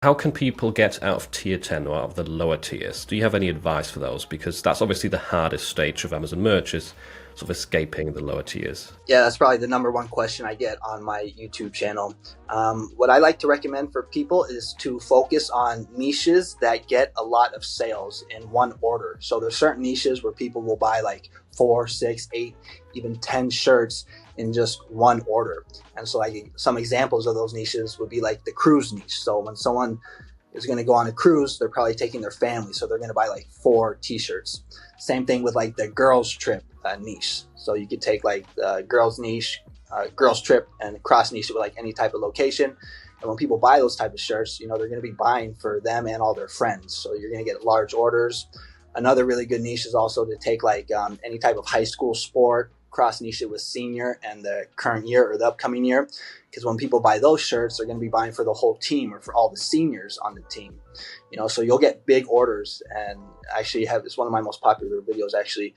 How can people get out of tier 10 or out of the lower tiers? Do you have any advice for those? Because that's obviously the hardest stage of Amazon merch, is sort of escaping the lower tiers. Yeah, that's probably the number one question I get on my YouTube channel. What I like to recommend for people is to focus on niches that get a lot of sales in one order. So there's certain niches where people will buy like 4, 6, 8, even 10 shirts in just one order. And so like some examples of those niches would be like the cruise niche. So when someone is going to go on a cruise, they're probably taking their family, so they're going to buy like 4 t-shirts. Same thing with like the girls trip niche. So you could take like the girls niche, girls trip, and cross niche it with like any type of location. And when people buy those type of shirts, they're going to be buying for them and all their friends. So you're going to get large orders. Another really good niche is also to take like any type of high school sport, cross niche it with senior and the current year or the upcoming year. Because when people buy those shirts, they're going to be buying for the whole team or for all the seniors on the team. So you'll get big orders. And actually it's one of my most popular videos actually.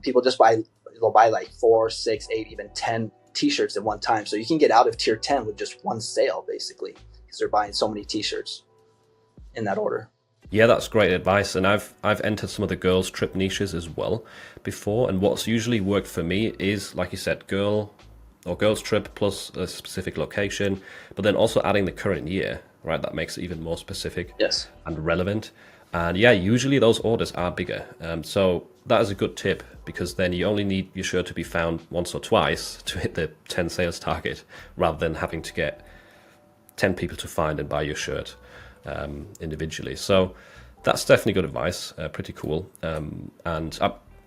People they'll buy like 4, 6, 8, even 10 t-shirts at one time. So you can get out of tier 10 with just one sale basically, because they're buying so many t-shirts in that order. Yeah, that's great advice. And I've entered some of the girls trip niches as well before. And what's usually worked for me is, like you said, girls trip plus a specific location, but then also adding the current year, right? That makes it even more specific. Yes. And relevant. And yeah, usually those orders are bigger. So that is a good tip, because then you only need your shirt to be found once or twice to hit the 10 sales target, rather than having to get 10 people to find and buy your shirt individually. So that's definitely good advice. Pretty cool. And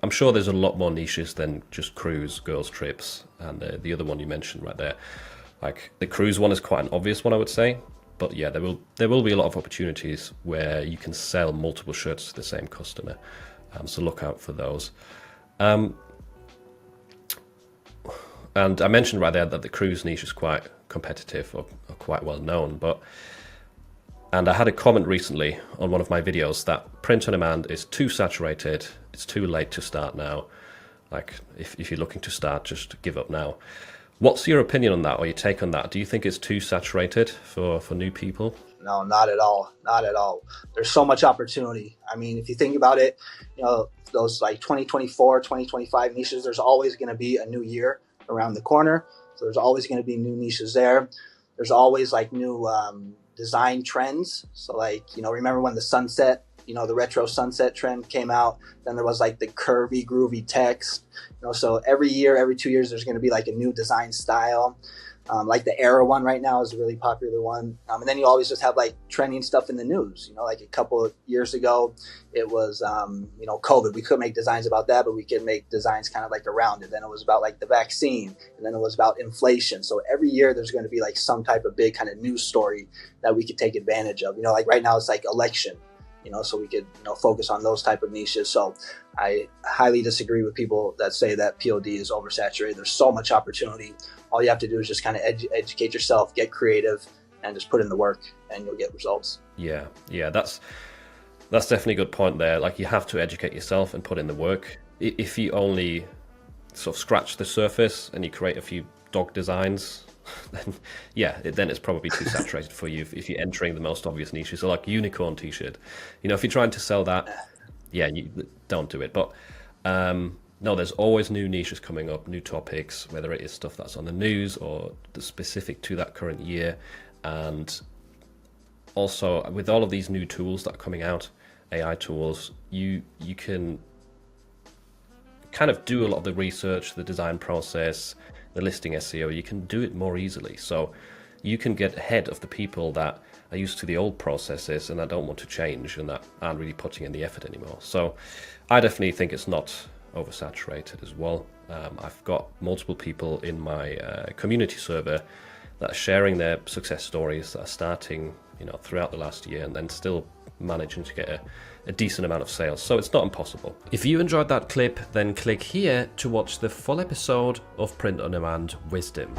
I'm sure there's a lot more niches than just cruise, girls trips, and the other one you mentioned right there. Like the cruise one is quite an obvious one, I would say. But yeah, there will be a lot of opportunities where you can sell multiple shirts to the same customer. So look out for those. And I mentioned right there that the cruise niche is quite competitive or quite well known. And I had a comment recently on one of my videos that print on demand is too saturated. It's too late to start now. Like if you're looking to start, just give up now. What's your opinion on that, or your take on that? Do you think it's too saturated for new people? No, not at all. Not at all. There's so much opportunity. I mean, if you think about it, those like 2024, 2025 niches, there's always going to be a new year around the corner. So there's always going to be new niches there. There's always like new design trends. So like, remember when the sunset, the retro sunset trend came out, then there was like the curvy, groovy text, so every year, every 2 years, there's going to be like a new design style. Like the Era one right now is a really popular one. And then you always just have like trending stuff in the news, like a couple of years ago, it was, COVID. We couldn't make designs about that, but we could make designs kind of like around it. Then it was about like the vaccine, and then it was about inflation. So every year there's going to be like some type of big kind of news story that we could take advantage of. Like right now it's like election, so we could, focus on those type of niches. So I highly disagree with people that say that POD is oversaturated. There's so much opportunity. All you have to do is just kind of educate yourself, get creative, and just put in the work, and you'll get results. Yeah, that's definitely a good point there. Like you have to educate yourself and put in the work. If you only sort of scratch the surface and you create a few dog designs, then it's probably too saturated for you if you're entering the most obvious niches. So like unicorn t-shirt, if you're trying to sell that, you don't do it. But no, there's always new niches coming up, new topics, whether it is stuff that's on the news or specific to that current year. And also with all of these new tools that are coming out, AI tools, you can kind of do a lot of the research, the design process, the listing SEO. You can do it more easily. So you can get ahead of the people that are used to the old processes and that don't want to change and that aren't really putting in the effort anymore. So I definitely think it's not oversaturated as well. I've got multiple people in my community server that are sharing their success stories that are starting, throughout the last year and then still managing to get a decent amount of sales. So it's not impossible. If you enjoyed that clip, then click here to watch the full episode of Print on Demand Wisdom.